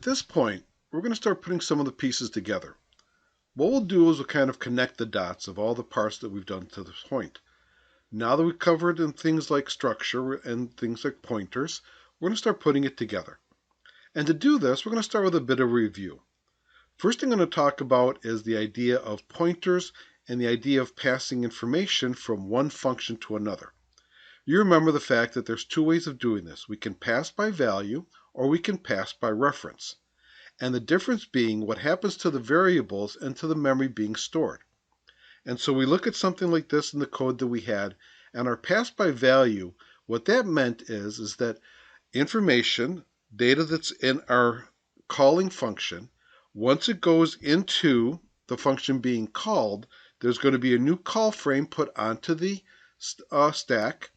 At this point, we're going to start putting some of the pieces together. What we'll do is we'll kind of connect the dots of all the parts that we've done to this point. Now that we've covered in things like structure and things like pointers, we're going to start putting it together. And to do this, we're going to start with a bit of review. First thing I'm going to talk about is the idea of pointers and the idea of passing information from one function to another. You remember the fact that there's two ways of doing this. We can pass by value or we can pass by reference. And the difference being what happens to the variables and to the memory being stored. And so we look at something like this in the code that we had, and our pass by value, what that meant is that information, data that's in our calling function, once it goes into the function being called, there's going to be a new call frame put onto the stack.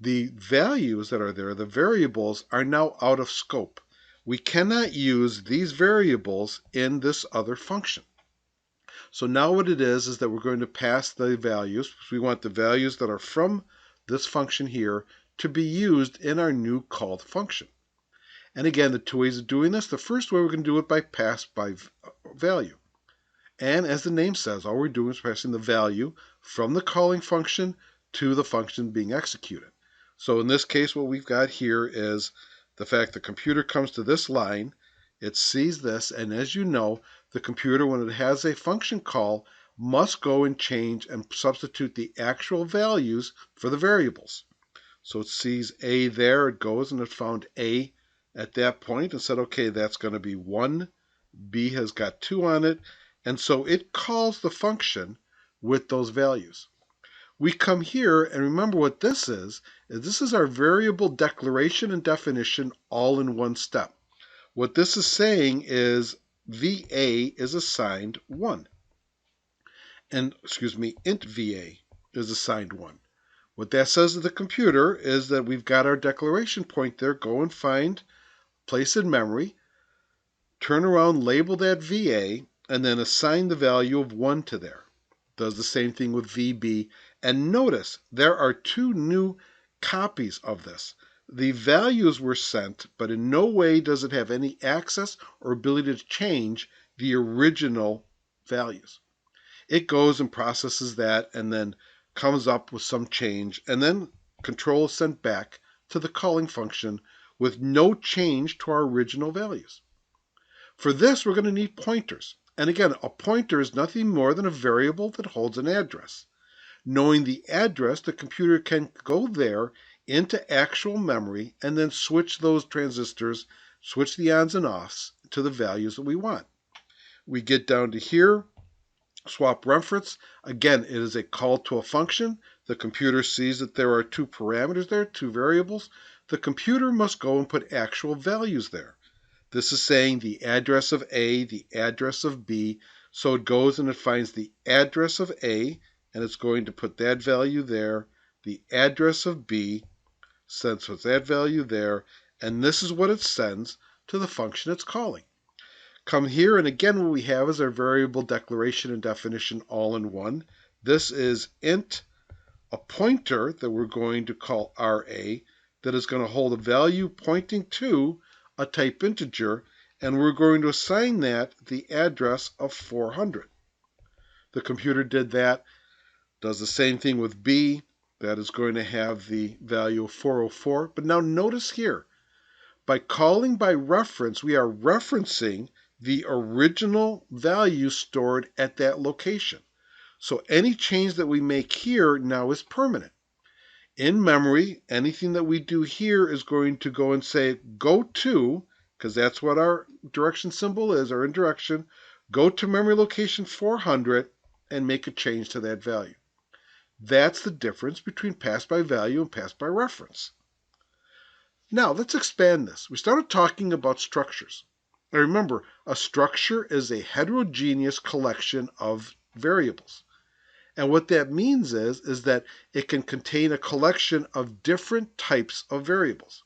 The values that are there, the variables, are now out of scope. We cannot use these variables in this other function. So now what it is that we're going to pass the values. We want the values that are from this function here to be used in our new called function. And again, the two ways of doing this. The first way, we're going to do it by pass by value. And as the name says, all we're doing is passing the value from the calling function to the function being executed. So in this case, what we've got here is the fact the computer comes to this line, it sees this, and as you know, the computer, when it has a function call, must go and change and substitute the actual values for the variables. So it sees A there, it goes and it found A at that point and said, okay, that's going to be 1, B has got 2 on it, and so it calls the function with those values. We come here and remember what this is our variable declaration and definition all in one step. What this is saying is VA is assigned 1. And, int VA is assigned 1. What that says to the computer is that we've got our declaration point there. Go and find, place in memory, turn around, label that VA, and then assign the value of 1 to there. Does the same thing with VB. And notice there are two new copies of this. The values were sent, but in no way does it have any access or ability to change the original values. It goes and processes that and then comes up with some change, and then control is sent back to the calling function with no change to our original values. For this, we're going to need pointers. And again, a pointer is nothing more than a variable that holds an address. Knowing the address, the computer can go there into actual memory and then switch those transistors, switch the ons and offs to the values that we want. We get down to here, swap reference. Again, it is a call to a function. The computer sees that there are two parameters there, two variables. The computer must go and put actual values there. This is saying the address of A, the address of B. So it goes and it finds the address of A, and it's going to put that value there, the address of B, sends with that value there, and this is what it sends to the function it's calling. Come here, and again what we have is our variable declaration and definition all in one. This is int, a pointer that we're going to call RA, that is going to hold a value pointing to a type integer, and we're going to assign that the address of 400. The computer did that. Does the same thing with B. That is going to have the value of 404. But now notice here, by calling by reference, we are referencing the original value stored at that location. So any change that we make here now is permanent. In memory, anything that we do here is going to go and say, go to, because that's what our direction symbol is, our indirection, go to memory location 400 and make a change to that value. That's the difference between pass by value and pass by reference. Now, let's expand this. We started talking about structures. Now remember, a structure is a heterogeneous collection of variables. And what that means is that it can contain a collection of different types of variables.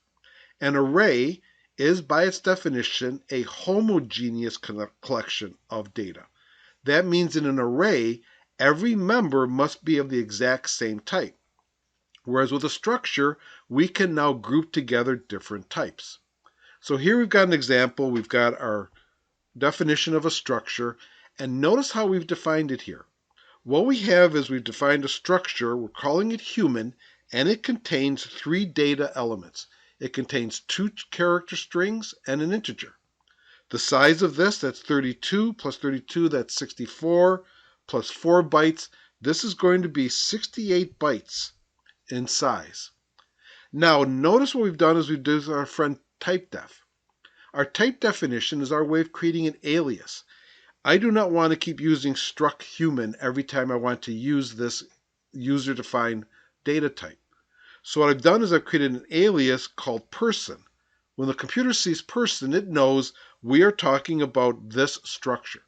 An array is, by its definition, a homogeneous collection of data. That means in an array, every member must be of the exact same type. Whereas with a structure, we can now group together different types. So here we've got an example. We've got our definition of a structure, and notice how we've defined it here. What we have is we've defined a structure, we're calling it human, and it contains 3 data elements. It contains 2 character strings and an integer. The size of this, that's 32, plus 32, that's 64, plus 4 bytes. This is going to be 68 bytes in size. Now, notice what we've done is we've done our friend typedef. Our type definition is our way of creating an alias. I do not want to keep using struct human every time I want to use this user-defined data type. So what I've done is I've created an alias called person. When the computer sees person, it knows we are talking about this structure.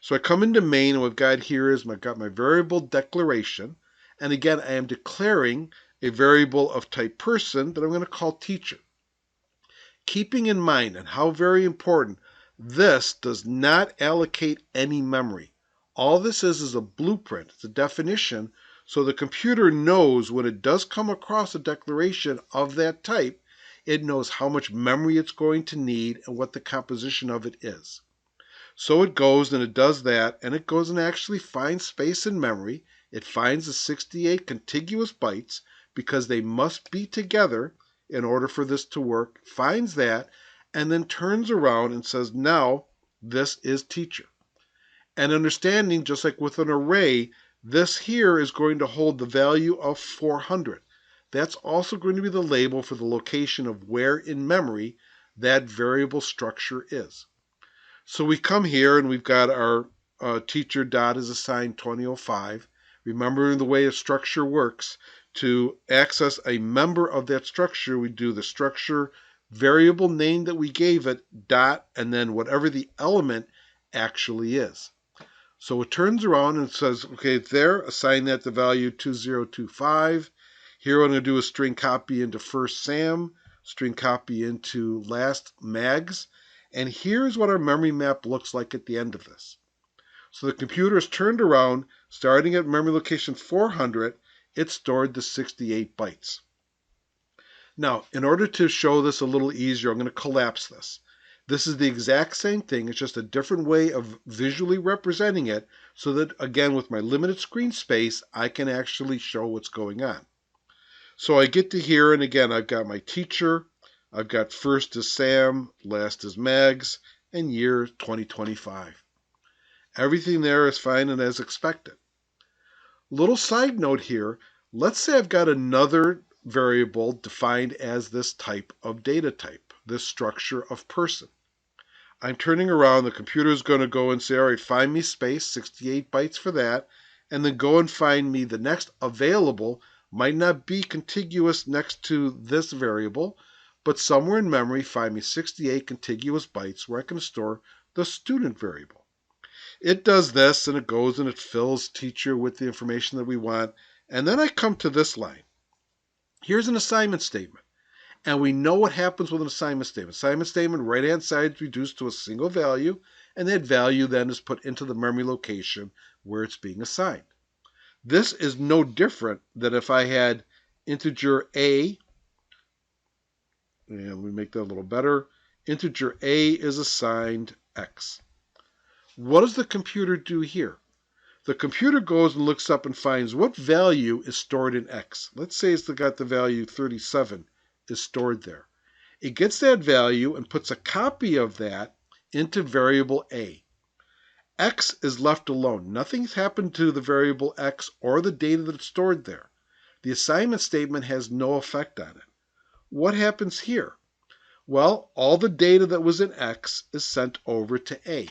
So I come into main, and what I've got here is I've got my variable declaration. And again, I am declaring a variable of type person that I'm going to call teacher. Keeping in mind, and how very important, this does not allocate any memory. All this is a blueprint, it's a definition, so the computer knows when it does come across a declaration of that type, it knows how much memory it's going to need and what the composition of it is. So it goes and it does that, and it goes and actually finds space in memory. It finds the 68 contiguous bytes because they must be together in order for this to work, finds that, and then turns around and says, now this is teacher. And understanding, just like with an array, this here is going to hold the value of 400. That's also going to be the label for the location of where in memory that variable structure is. So we come here and we've got our teacher dot is assigned 2005. Remembering the way a structure works, to access a member of that structure, we do the structure variable name that we gave it, dot, and then whatever the element actually is. So it turns around and says, okay, it's there, assign that the value 2025. Here what I'm going to do is string copy into first Sam, string copy into last Mags, and here's what our memory map looks like at the end of this. So the computer is turned around, starting at memory location 400, it stored the 68 bytes. Now, in order to show this a little easier, I'm going to collapse this. This is the exact same thing, it's just a different way of visually representing it, so that, again, with my limited screen space, I can actually show what's going on. So I get to here, and again, I've got my teacher, I've got first is Sam, last is Mags, and year 2025. Everything there is fine and as expected. Little side note here, let's say I've got another variable defined as this type of data type, this structure of person. I'm turning around, the computer is going to go and say, all right, find me space, 68 bytes for that, and then go and find me the next available, might not be contiguous next to this variable, but somewhere in memory, find me 68 contiguous bytes where I can store the student variable. It does this, and it goes and it fills teacher with the information that we want, and then I come to this line. Here's an assignment statement, and we know what happens with an assignment statement. Assignment statement, right-hand side is reduced to a single value, and that value then is put into the memory location where it's being assigned. This is no different than if I had integer a, and we make that a little better, integer a is assigned x. What does the computer do here? The computer goes and looks up and finds what value is stored in x. Let's say it's got the value 37 is stored there. It gets that value and puts a copy of that into variable a. X is left alone. Nothing's happened to the variable x or the data that's stored there. The assignment statement has no effect on it. What happens here? Well, all the data that was in x is sent over to a.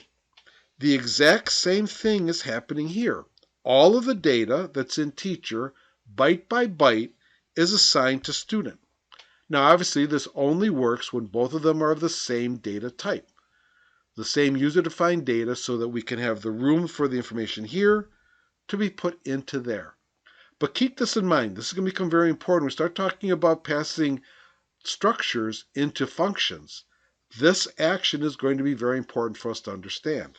The exact same thing is happening here. All of the data that's in teacher, byte by byte, is assigned to student. Now, obviously, this only works when both of them are of the same data type, the same user-defined data, so that we can have the room for the information here to be put into there. But keep this in mind. This is going to become very important. We start talking about passing structures into functions. This action is going to be very important for us to understand.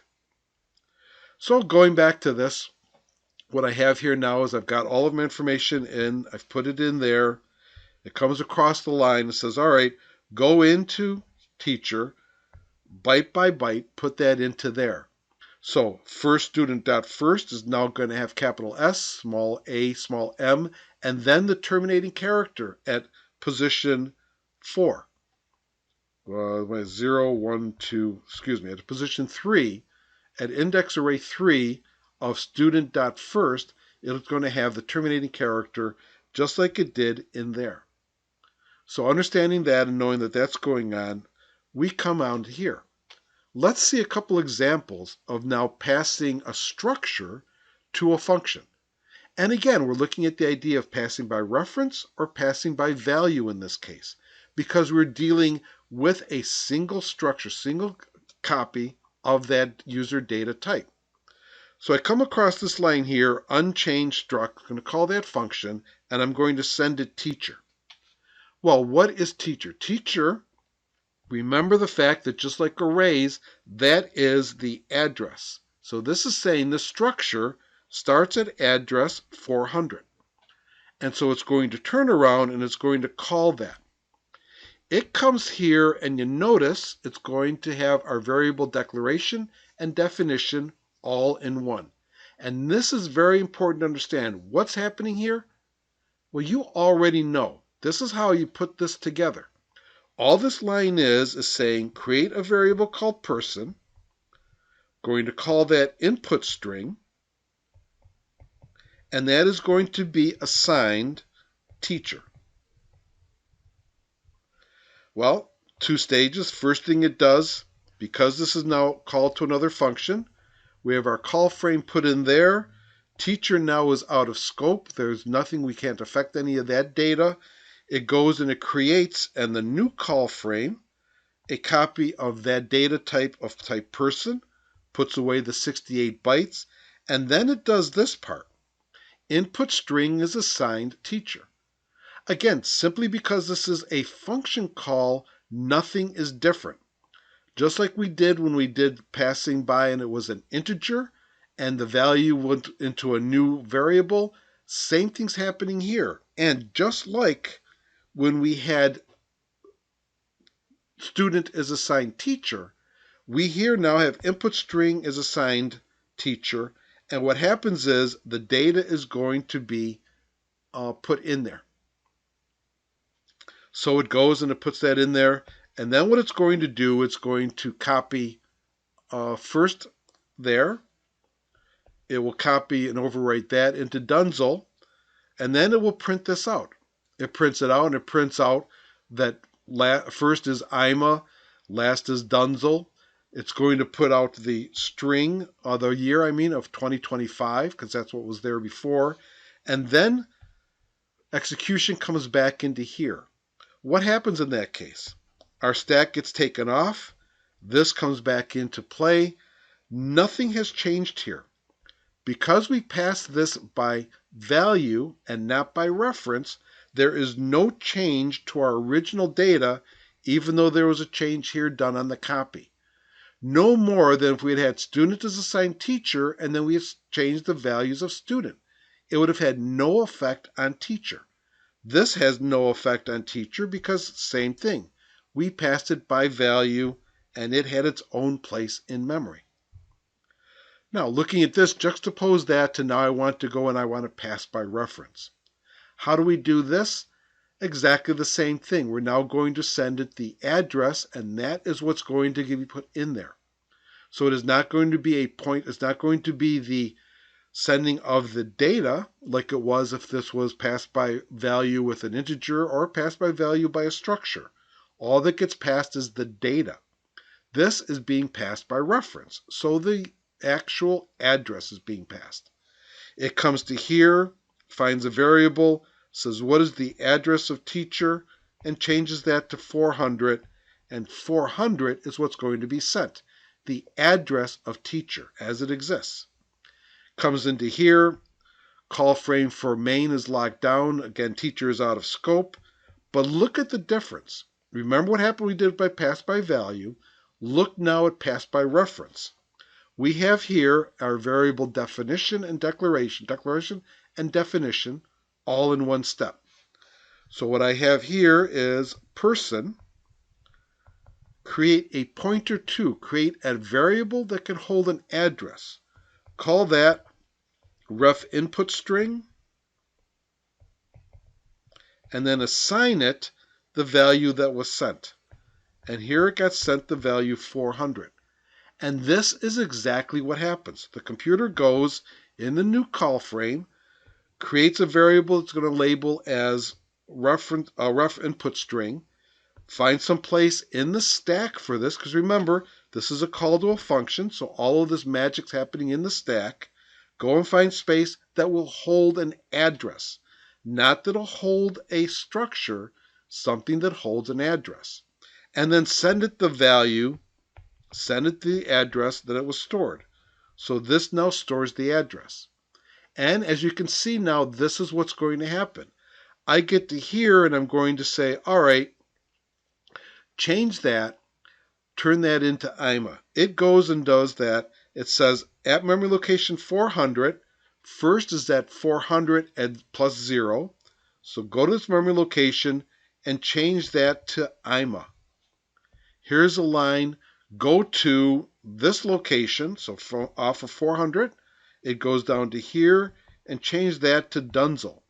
So going back to this, what I have here now is I've got all of my information in. I've put it in there. It comes across the line and says, all right, go into teacher, byte by byte, put that into there. So first student dot first is now going to have capital S, small a, small m, and then the terminating character at position 4. 0, 1, 2, excuse me, at position 3, at index array 3 of student dot first, it's going to have the terminating character just like it did in there. So understanding that and knowing that that's going on, we come out here. Let's see a couple examples of now passing a structure to a function. And again, we're looking at the idea of passing by reference or passing by value in this case, because we're dealing with a single structure, single copy of that user data type. So I come across this line here, unchanged struct, I'm going to call that function, and I'm going to send it teacher. Well, what is teacher? Teacher, remember the fact that just like arrays, that is the address. So this is saying the structure starts at address 400. And so it's going to turn around and it's going to call that. It comes here and you notice it's going to have our variable declaration and definition all in one. And this is very important to understand. What's happening here? Well, you already know. This is how you put this together. All this line is saying create a variable called person, going to call that input string, and that is going to be assigned teacher. Well, 2 stages. First thing it does, because this is now called to another function, we have our call frame put in there. Teacher now is out of scope. There's nothing, we can't affect any of that data. It goes and it creates, and the new call frame, a copy of that data type of type person, puts away the 68 bytes, and then it does this part. Input string is assigned teacher. Again, simply because this is a function call, nothing is different. Just like we did when we did passing by and it was an integer and the value went into a new variable, same thing's happening here. And just like when we had student is assigned teacher, we here now have input string is assigned teacher, and what happens is the data is going to be put in there. So it goes and it puts that in there, and then what it's going to do, it's going to copy first there. It will copy and overwrite that into Dunzel, and then it will print this out. It prints it out, and it prints out that first is Ima, last is Dunzel. It's going to put out the string, the year of 2025, because that's what was there before. And then execution comes back into here. What happens in that case? Our stack gets taken off. This comes back into play. Nothing has changed here. Because we passed this by value and not by reference, there is no change to our original data, even though there was a change here done on the copy. No more than if we had had student as assigned teacher and then we had changed the values of student. It would have had no effect on teacher. This has no effect on teacher because same thing. We passed it by value and it had its own place in memory. Now looking at this, juxtapose that to now I want to go and I want to pass by reference. How do we do this? Exactly the same thing. We're now going to send it the address, and that is what's going to be put in there. So it is not going to be a point, it's not going to be the sending of the data like it was if this was passed by value with an integer or passed by value by a structure. All that gets passed is the data. This is being passed by reference, so the actual address is being passed. It comes to here, finds a variable, says what is the address of teacher, and changes that to 400, and 400 is what's going to be sent, the address of teacher as it exists. Comes into here, call frame for main is locked down, again teacher is out of scope, but look at the difference. Remember what happened we did by pass by value, look now at pass by reference. We have here our variable definition and declaration and definition all in one step. So what I have here is person, create a pointer to, create a variable that can hold an address. Call that ref input string, and then assign it the value that was sent. And here it got sent the value 400. And this is exactly what happens. The computer goes in the new call frame, creates a variable it's going to label as ref input string, find some place in the stack for this, because remember, this is a call to a function, so all of this magic's happening in the stack. Go and find space that will hold an address, not that'll hold a structure, something that holds an address. And then send it the value, send it the address that it was stored. So this now stores the address. And as you can see now, this is what's going to happen. I get to here and I'm going to say, all right, change that, turn that into IMA. It goes and does that. It says at memory location 400, first is that 400 and plus 0. So go to this memory location and change that to IMA. Here's a line, go to this location, so off of 400, it goes down to here and change that to Dunzel.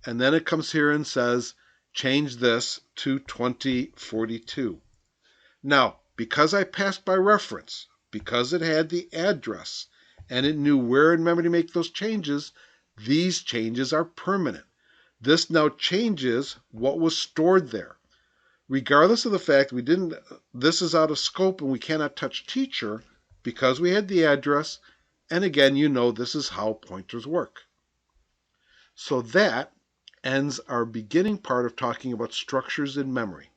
And then it comes here and says, change this to 2042. Now, because I passed by reference, because it had the address, and it knew where in memory to make those changes, these changes are permanent. This now changes what was stored there. Regardless of the fact this is out of scope and we cannot touch teacher, because we had the address, and again, you know this is how pointers work. So that ends our beginning part of talking about structures in memory.